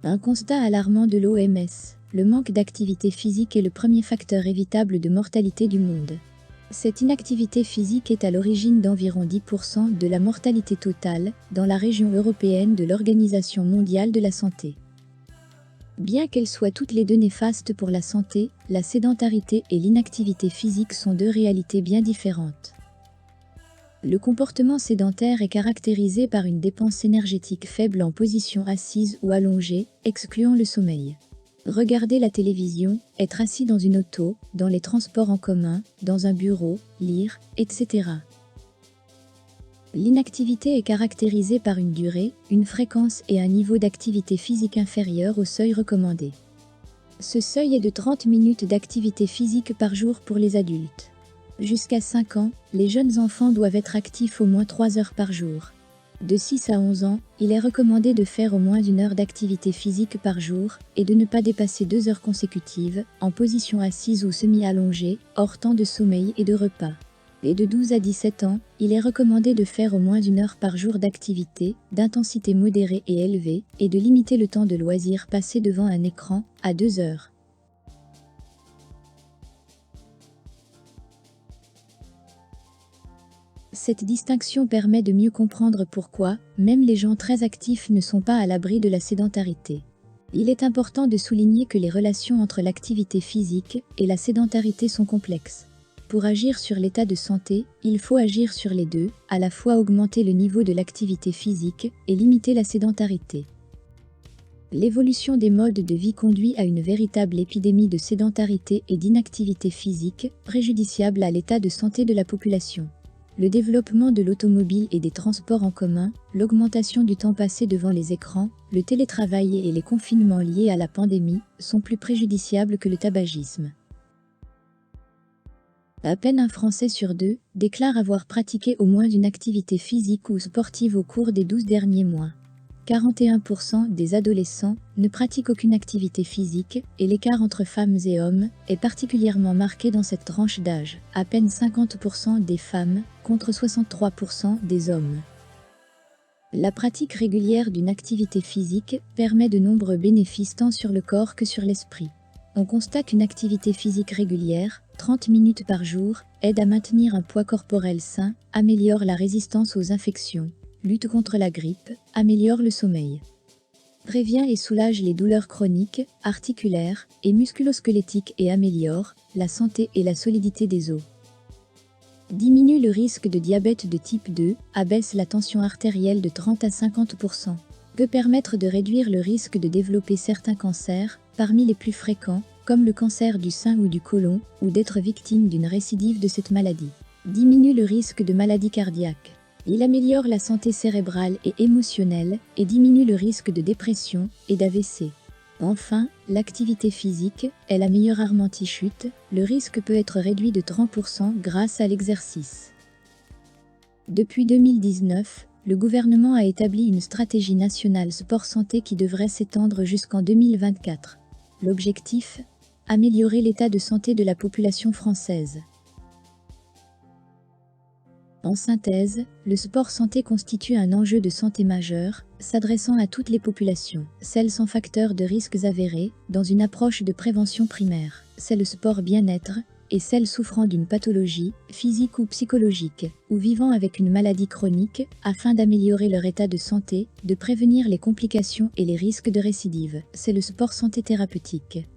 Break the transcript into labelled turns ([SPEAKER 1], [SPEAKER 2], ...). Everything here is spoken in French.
[SPEAKER 1] Un constat alarmant de l'OMS, le manque d'activité physique est le premier facteur évitable de mortalité du monde. Cette inactivité physique est à l'origine d'environ 10% de la mortalité totale dans la région européenne de l'Organisation mondiale de la santé. Bien qu'elles soient toutes les deux néfastes pour la santé, la sédentarité et l'inactivité physique sont deux réalités bien différentes. Le comportement sédentaire est caractérisé par une dépense énergétique faible en position assise ou allongée, excluant le sommeil. Regarder la télévision, être assis dans une auto, dans les transports en commun, dans un bureau, lire, etc. L'inactivité est caractérisée par une durée, une fréquence et un niveau d'activité physique inférieur au seuil recommandé. Ce seuil est de 30 minutes d'activité physique par jour pour les adultes. Jusqu'à 5 ans, les jeunes enfants doivent être actifs au moins 3 heures par jour. De 6 à 11 ans, il est recommandé de faire au moins 1 heure d'activité physique par jour et de ne pas dépasser 2 heures consécutives, en position assise ou semi-allongée, hors temps de sommeil et de repas. Et de 12 à 17 ans, il est recommandé de faire au moins 1 heure par jour d'activité, d'intensité modérée et élevée, et de limiter le temps de loisir passé devant un écran, à 2 heures. Cette distinction permet de mieux comprendre pourquoi, même les gens très actifs ne sont pas à l'abri de la sédentarité. Il est important de souligner que les relations entre l'activité physique et la sédentarité sont complexes. Pour agir sur l'état de santé, il faut agir sur les deux, à la fois augmenter le niveau de l'activité physique et limiter la sédentarité. L'évolution des modes de vie conduit à une véritable épidémie de sédentarité et d'inactivité physique, préjudiciable à l'état de santé de la population. Le développement de l'automobile et des transports en commun, l'augmentation du temps passé devant les écrans, le télétravail et les confinements liés à la pandémie sont plus préjudiciables que le tabagisme. À peine un Français sur 2 déclare avoir pratiqué au moins une activité physique ou sportive au cours des 12 derniers mois. 41% des adolescents ne pratiquent aucune activité physique et l'écart entre femmes et hommes est particulièrement marqué dans cette tranche d'âge, à peine 50% des femmes contre 63% des hommes. La pratique régulière d'une activité physique permet de nombreux bénéfices tant sur le corps que sur l'esprit. On constate qu'une activité physique régulière, 30 minutes par jour, aide à maintenir un poids corporel sain, améliore la résistance aux infections, lutte contre la grippe, améliore le sommeil, prévient et soulage les douleurs chroniques, articulaires et musculosquelettiques et améliore la santé et la solidité des os. Diminue le risque de diabète de type 2, abaisse la tension artérielle de 30 à 50%, peut permettre de réduire le risque de développer certains cancers, parmi les plus fréquents, comme le cancer du sein ou du côlon, ou d'être victime d'une récidive de cette maladie. Diminue le risque de maladie cardiaque. Il améliore la santé cérébrale et émotionnelle et diminue le risque de dépression et d'AVC. Enfin, l'activité physique est la meilleure arme anti-chute, le risque peut être réduit de 30% grâce à l'exercice. Depuis 2019, le gouvernement a établi une stratégie nationale sport-santé qui devrait s'étendre jusqu'en 2024. L'objectif ? Améliorer l'état de santé de la population française. En synthèse, le sport-santé constitue un enjeu de santé majeur, s'adressant à toutes les populations, celles sans facteurs de risques avérés, dans une approche de prévention primaire, c'est le sport bien-être, et celles souffrant d'une pathologie, physique ou psychologique, ou vivant avec une maladie chronique, afin d'améliorer leur état de santé, de prévenir les complications et les risques de récidive, c'est le sport-santé thérapeutique.